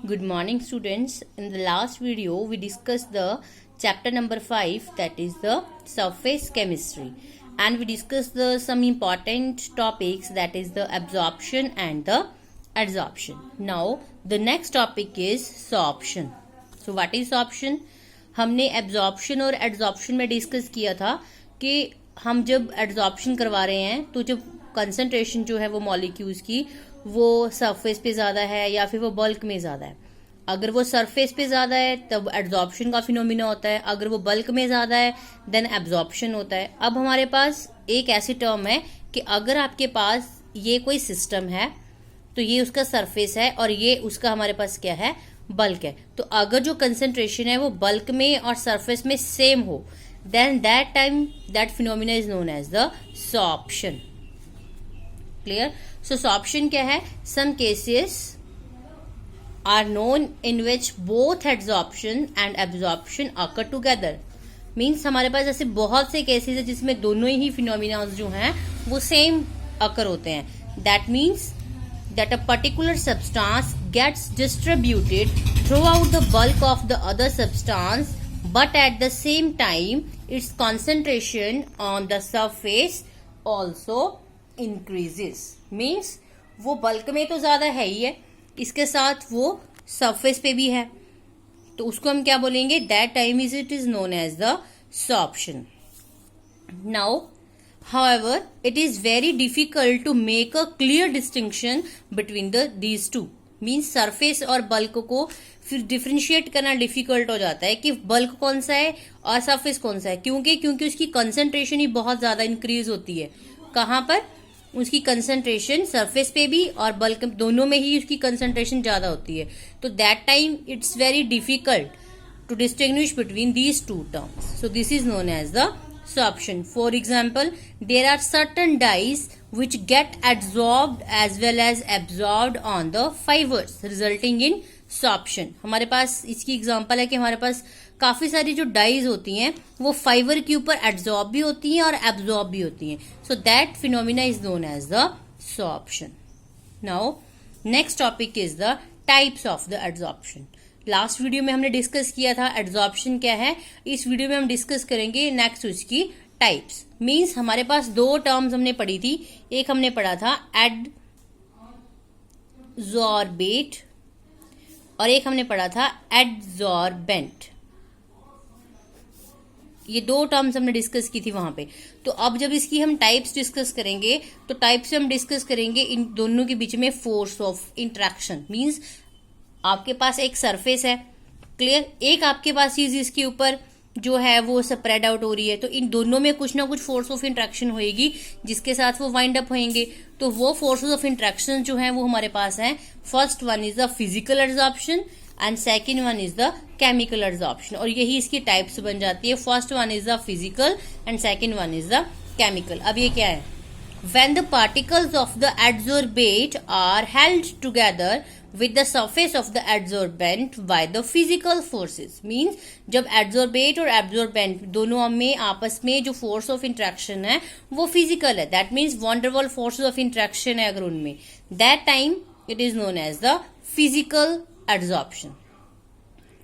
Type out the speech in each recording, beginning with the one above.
Good morning, students. In the last video, we discussed the chapter number 5, that is the surface chemistry, and we discussed some important topics, that is the absorption and the adsorption. Now, the next topic is sorption. So, what is sorption? हमने absorption और adsorption में discuss किया था कि हम जब adsorption करवा रहे हैं तो जब कंसंट्रेशन जो है वो मॉलिक्यूल्स की वो सरफेस पे ज़्यादा है या फिर वो बल्क में ज़्यादा है. अगर वो सरफेस पे ज़्यादा है तब एब्जॉर्प्शन का फिनोमिना होता है, अगर वो बल्क में ज़्यादा है देन एब्जॉर्प्शन होता है. अब हमारे पास एक ऐसी टर्म है कि अगर आपके पास ये कोई सिस्टम है तो ये उसका सरफेस है और ये उसका हमारे पास क्या है, बल्क है. तो अगर जो कंसंट्रेशन है वो बल्क में और सरफेस में सेम हो then that time that phenomena is known as the sorption. Clear? So sorption क्या है? Some cases are known in which both adsorption and absorption occur together. Means हमारे पास ऐसे बहुत से केसेस है जिसमें दोनों ही फिनोमिना जो हैं वो सेम अकर होते हैं. That means that a particular substance gets distributed throughout the bulk of the other substance, but at the same time its concentration on the surface also increases. Means वो bulk में तो ज्यादा है ही है, इसके साथ वो सरफेस पे भी है, तो उसको हम क्या बोलेंगे? That time is it is known as the sorption. Now however it is very difficult to make a clear distinction between these two. Means surface और बल्क को फिर डिफ्रेंशिएट करना डिफिकल्ट हो जाता है कि बल्क कौन सा है और सरफेस कौन सा है. क्योंकि उसकी कंसंट्रेशन ही बहुत ज्यादा इंक्रीज होती है. कहाँ पर? उसकी कंसंट्रेशन सरफेस पे भी और बल्क दोनों में ही उसकी कंसंट्रेशन ज्यादा होती है. तो that time it's very difficult to distinguish between these two terms. So this is known as the sorption. For example, there are certain dyes which get adsorbed as well as absorbed on the fibers, resulting in sorption. हमारे पास इसकी example है कि हमारे पास काफी सारी जो dies होती हैं वो फाइबर के ऊपर एब्जॉर्ब भी होती हैं और एब्जॉर्ब भी होती हैं. So that phenomena is known as the sorption. Now next topic is the types of the absorption. Last video में हमने डिस्कस किया था एब्जॉर्प्शन क्या है. इस वीडियो में हम डिस्कस करेंगे नेक्स्ट उसकी टाइप्स. मींस हमारे पास दो टर्म्स हमने पढ़ी थी. एक हमने पढ़ा था एडजॉर्बेट और एक हमने पढ़ा था एडजॉर्बेंट. ये दो टर्म्स हमने डिस्कस की थी वहां पे. तो अब जब इसकी हम टाइप्स डिस्कस करेंगे तो टाइप्स से हम डिस्कस करेंगे इन दोनों के बीच में फोर्स ऑफ इंट्रैक्शन. मींस आपके पास एक सरफेस है, क्लियर, एक आपके पास चीज इसके ऊपर जो है वो स्प्रेड आउट हो रही है, तो इन दोनों में कुछ ना कुछ फोर्स ऑफ इंट्रैक्शन होएगी जिसके साथ वो वाइंड अप होंगे. तो वो फोर्सेस ऑफ इंट्रैक्शन जो है वो हमारे पास है. First one is the physical absorption and second one is the chemical absorption. और यही इसकी टाइप्स बन जाती है. First one is the physical and second one is the chemical. अब ये क्या है? When the particles of the adsorbate are held together with the surface of the adsorbent by the physical forces. Means जब adsorbate और absorbent दोनों में आपस में जो force of interaction है वो physical है. That means van der Waals forces of interaction है अगर उनमें, that time it is known as the physical adsorption.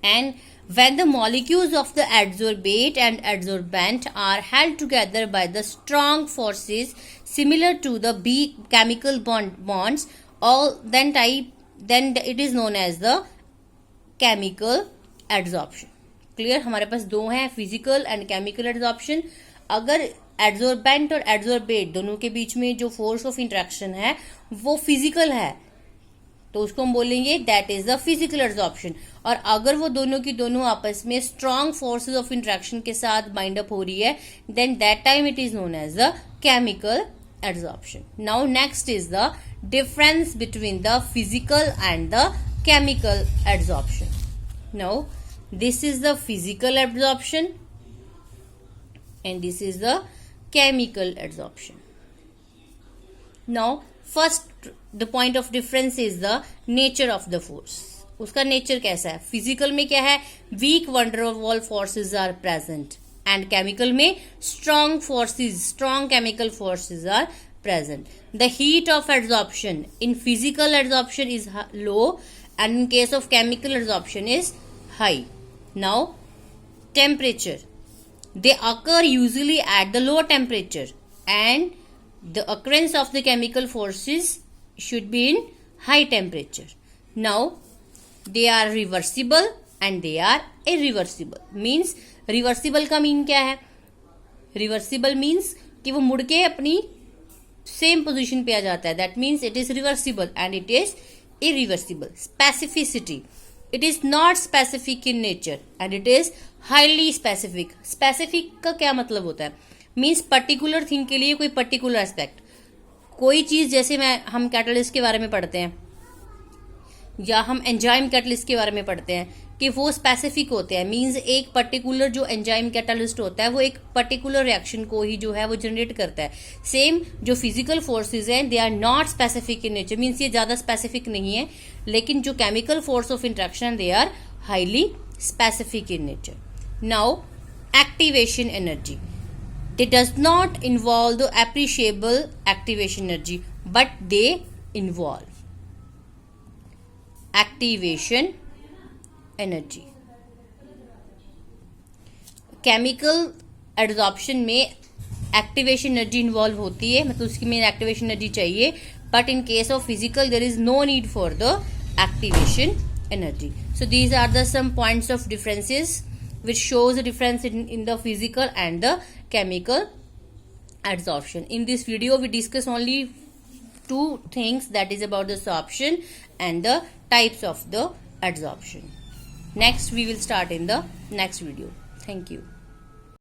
And when the molecules of the adsorbate and adsorbent are held together by the strong forces similar to the chemical bonds, then it is known as the chemical adsorption. Clear? हमारे पास दो हैं, physical and chemical adsorption. अगर adsorbent और adsorbate दोनों के बीच में जो force of interaction है वो फिजिकल है तो उसको हम बोलेंगे that is the physical absorption. और अगर वो दोनों की दोनों आपस में स्ट्रॉन्ग फोर्सेस ऑफ इंट्रैक्शन के साथ बाइंड अप हो रही है then that time it is known as the chemical absorption. Now next is the difference between the physical and the chemical absorption. Now this is the physical absorption and this is the chemical absorption. Now first the point of difference is the nature of the force. उसका nature कैसा है? Physical में क्या है? Weak van der Waals forces are present and chemical में strong forces, strong chemical forces are present. The heat of adsorption in physical adsorption is low, and in case of chemical adsorption is high. Now, temperature. They occur usually at the low temperature, and the occurrence of the chemical forces should be in high temperature. Now, they are reversible and they are irreversible. Means reversible का mean क्या है? Reversible means कि वो मुड़ के अपनी same position पे आ जाता है. That means it is reversible and it is irreversible. Specificity. It is not specific in nature and it is highly specific. Specific का क्या मतलब होता है? मीन्स पर्टिकुलर थिंग के लिए कोई पर्टिकुलर एस्पेक्ट. कोई चीज जैसे हम कैटलिस्ट के बारे में पढ़ते हैं या हम एंजाइम कैटलिस्ट के बारे में पढ़ते हैं कि वो स्पेसिफिक होते हैं. मींस एक पर्टिकुलर जो एंजाइम कैटलिस्ट होता है वो एक पर्टिकुलर रिएक्शन को ही जो है वो जनरेट करता है. सेम जो फिजिकल फोर्सेस हैं they are not specific in nature. Means ये ज्यादा स्पेसिफिक नहीं है, लेकिन जो chemical force of interaction they are highly specific in nature. Now activation energy. They does not involve the appreciable activation energy but they involve activation energy. Chemical adsorption में activation energy involve होती है, मतलब उसकी में activation energy चाहिए. But in case of physical there is no need for the activation energy. So these are the some points of differences which shows the difference in the physical and the chemical adsorption. In this video we discuss only two things, that is about the sorption and the types of the adsorption. Next we will start in the next video. Thank you.